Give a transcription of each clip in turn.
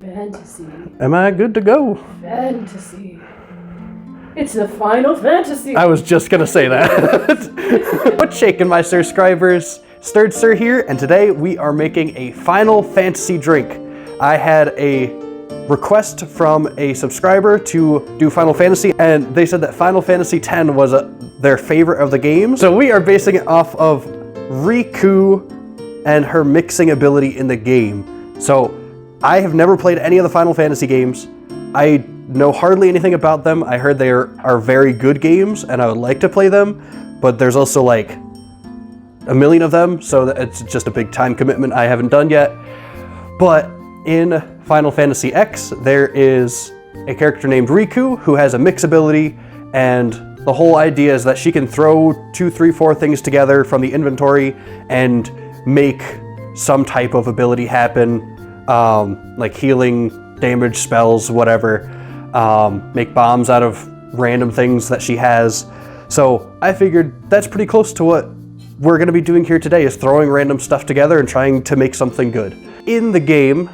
Fantasy. Am I good to go? Fantasy. It's the Final Fantasy. I was just gonna say that. What's shaking, my subscribers? Stirred Sir here, and today we are making a Final Fantasy drink. I had a request from a subscriber to do Final Fantasy, and they said that Final Fantasy X was their favorite of the games. So we are basing it off of Rikku and her mixing ability in the game. So I have never played any of the Final Fantasy games. I know hardly anything about them. I heard they are very good games and I would like to play them, but there's also like a million of them, so it's just a big time commitment I haven't done yet. But in Final Fantasy X, there is a character named Rikku who has a mix ability, and the whole idea is that she can throw 2, 3, 4 things together from the inventory and make some type of ability happen, like healing, damage, spells, whatever. Make bombs out of random things that she has. So I figured that's pretty close to what we're going to be doing here today, is throwing random stuff together and trying to make something good. In the game,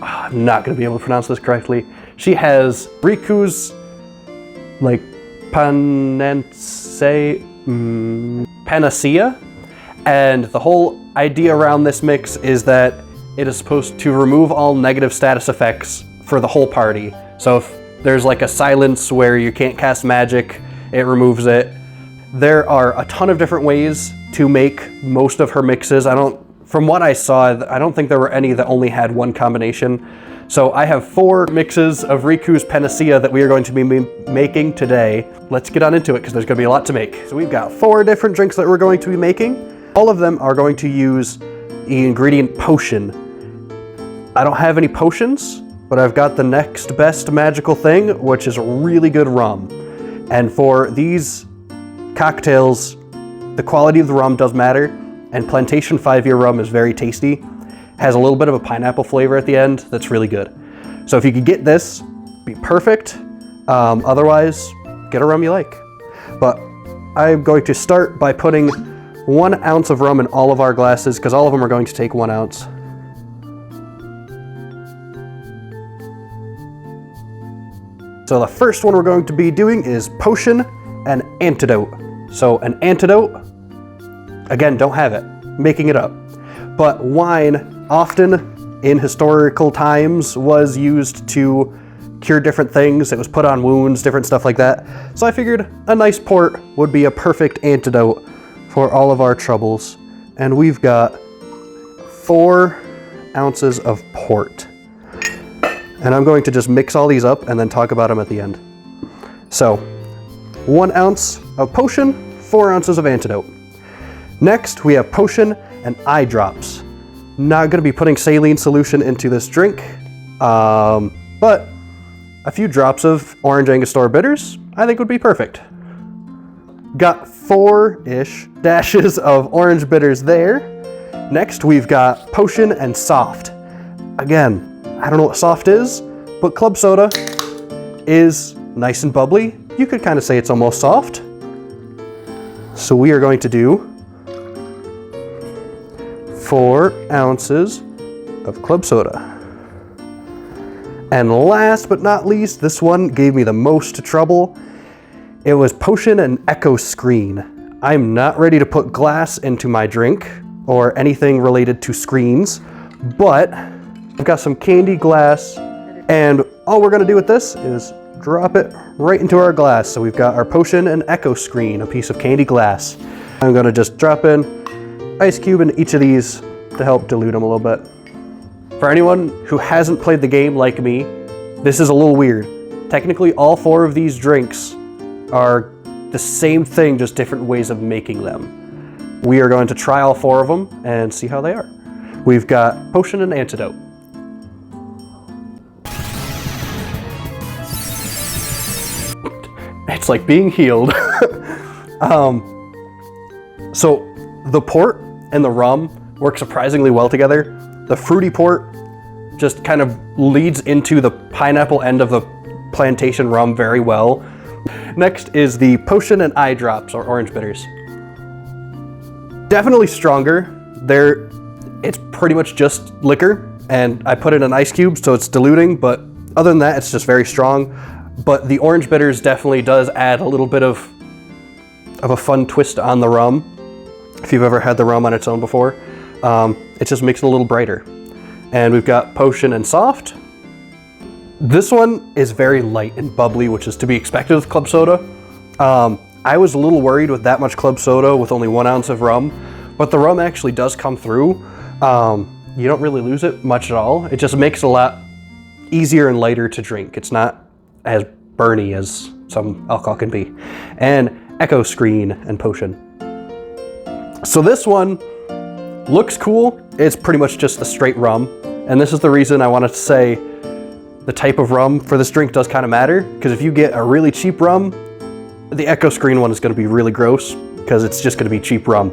I'm not going to be able to pronounce this correctly, she has Rikku's like Panacea, and the whole idea around this mix is that it is supposed to remove all negative status effects for the whole party. So if there's like a silence where you can't cast magic, it removes it. There are a ton of different ways to make most of her mixes. From what I saw, I don't think there were any that only had one combination. So I have 4 mixes of Rikku's Panacea that we are going to be making today. Let's get on into it because there's going to be a lot to make. So we've got 4 different drinks that we're going to be making. All of them are going to use the ingredient potion. I don't have any potions, but I've got the next best magical thing, which is really good rum. And for these cocktails, the quality of the rum does matter, and Plantation 5-year rum is very tasty. Has a little bit of a pineapple flavor at the end that's really good. So if you could get this, be perfect. Otherwise, get a rum you like. But I'm going to start by putting 1 ounce of rum in all of our glasses, because all of them are going to take 1 ounce. So the first one we're going to be doing is Potion+Antidote. So an antidote, again, don't have it, making it up. But wine, often in historical times, was used to cure different things. It was put on wounds, different stuff like that. So I figured a nice port would be a perfect antidote for all of our troubles. And we've got 4 ounces of port. And I'm going to just mix all these up and then talk about them at the end. So 1 ounce of potion, 4 ounces of antidote. Next, we have Potion+Eye Drops. Not going to be putting saline solution into this drink, but a few drops of orange Angostura bitters I think would be perfect. Got 4-ish dashes of orange bitters there. Next, we've got Potion+Soft. Again, I don't know what soft is, but club soda is nice and bubbly. You could kind of say it's almost soft. So we are going to do 4 ounces of club soda. And last but not least, this one gave me the most trouble. It was Potion+Echo Screen. I'm not ready to put glass into my drink or anything related to screens, but I've got some candy glass, and all we're gonna do with this is drop it right into our glass. So we've got our Potion+Echo Screen, a piece of candy glass. I'm gonna just drop in ice cube in each of these to help dilute them a little bit. For anyone who hasn't played the game like me, this is a little weird. Technically, all 4 of these drinks are the same thing, just different ways of making them. We are going to try all 4 of them and see how they are. We've got Potion+Antidote. It's like being healed. So the port and the rum work surprisingly well together. The fruity port just kind of leads into the pineapple end of the Plantation rum very well. Next is the Potion+Eye Drops, or orange bitters. Definitely stronger. It's pretty much just liquor. and I put it in ice cubes so it's diluting, but other than that, it's just very strong. But the orange bitters definitely does add a little bit of a fun twist on the rum. If you've ever had the rum on its own before, it just makes it a little brighter. And we've got Potion+Soft. This one is very light and bubbly, which is to be expected with club soda. I was a little worried with that much club soda with only 1 ounce of rum, but the rum actually does come through. You don't really lose it much at all. It just makes it a lot easier and lighter to drink. It's not as burny as some alcohol can be. And Echo Screen and Potion. So this one looks cool. It's pretty much just the straight rum. And this is the reason I wanted to say the type of rum for this drink does kind of matter, because if you get a really cheap rum, the Echo Screen one is going to be really gross because it's just going to be cheap rum.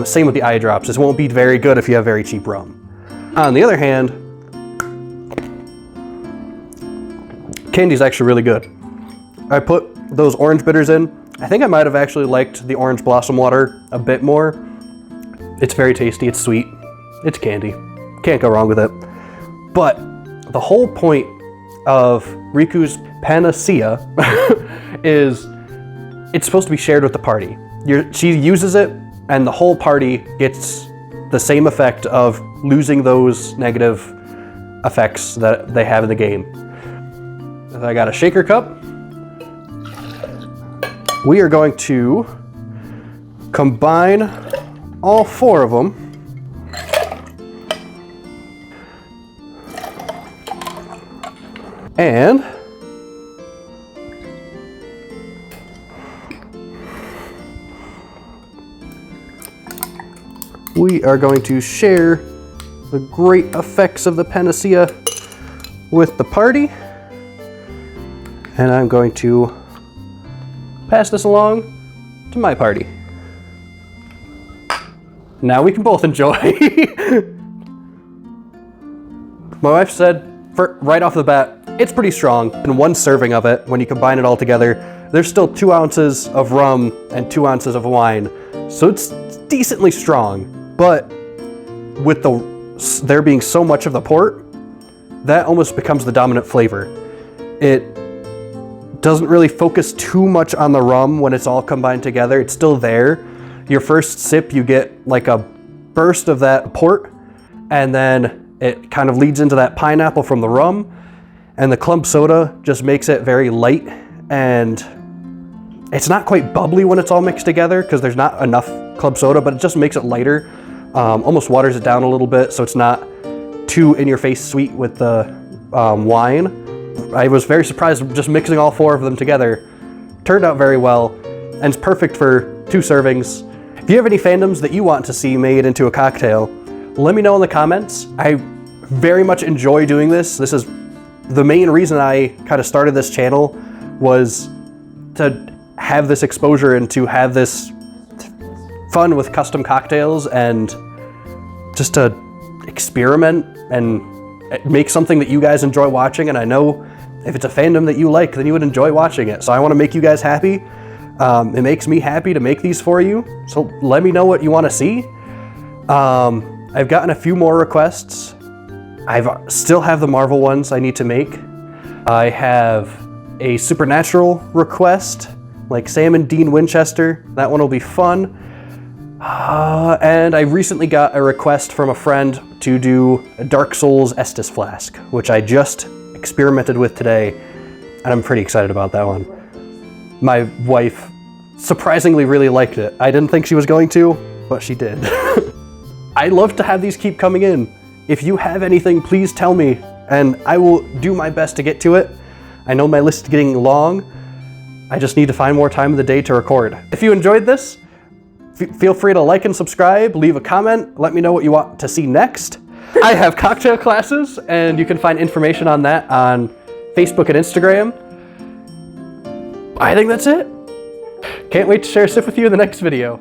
Same with the eye drops. This won't be very good if you have very cheap rum. On the other hand, candy's actually really good. I put those orange bitters in. I think I might have actually liked the orange blossom water a bit more. It's very tasty, it's sweet, it's candy. Can't go wrong with it. But the whole point of Rikku's Panacea is it's supposed to be shared with the party. She uses it and the whole party gets the same effect of losing those negative effects that they have in the game. I got a shaker cup. We are going to combine all 4 of them. And we are going to share the great effects of the Panacea with the party. And I'm going to pass this along to my party. Now we can both enjoy. My wife said, right off the bat, it's pretty strong. In 1 serving of it, when you combine it all together, there's still 2 ounces of rum and 2 ounces of wine. So it's decently strong, but with there being so much of the port, that almost becomes the dominant flavor. It doesn't really focus too much on the rum when it's all combined together. It's still there. Your first sip, you get like a burst of that port, and then it kind of leads into that pineapple from the rum, and the club soda just makes it very light, and it's not quite bubbly when it's all mixed together because there's not enough club soda, but it just makes it lighter, almost waters it down a little bit so it's not too in-your-face sweet with the wine. I was very surprised just mixing all 4 of them together. Turned out very well, and it's perfect for 2 servings. If you have any fandoms that you want to see made into a cocktail, let me know in the comments. I very much enjoy doing this. This is the main reason I kind of started this channel, was to have this exposure and to have this fun with custom cocktails and just to experiment and make something that you guys enjoy watching. And I know if it's a fandom that you like, then you would enjoy watching it. So I want to make you guys happy. It makes me happy to make these for you. So let me know what you want to see. I've gotten a few more requests. I still have the Marvel ones I need to make. I have a Supernatural request, like Sam and Dean Winchester. That one will be fun. And I recently got a request from a friend to do a Dark Souls Estus Flask, which I just experimented with today, and I'm pretty excited about that one. My wife surprisingly really liked it. I didn't think she was going to, but she did. I love to have these keep coming in. If you have anything, please tell me, and I will do my best to get to it. I know my list is getting long. I just need to find more time of the day to record. If you enjoyed this, feel free to like and subscribe, leave a comment, let me know what you want to see next. I have cocktail classes, and you can find information on that on Facebook and Instagram. I think that's it. Can't wait to share a sip with you in the next video.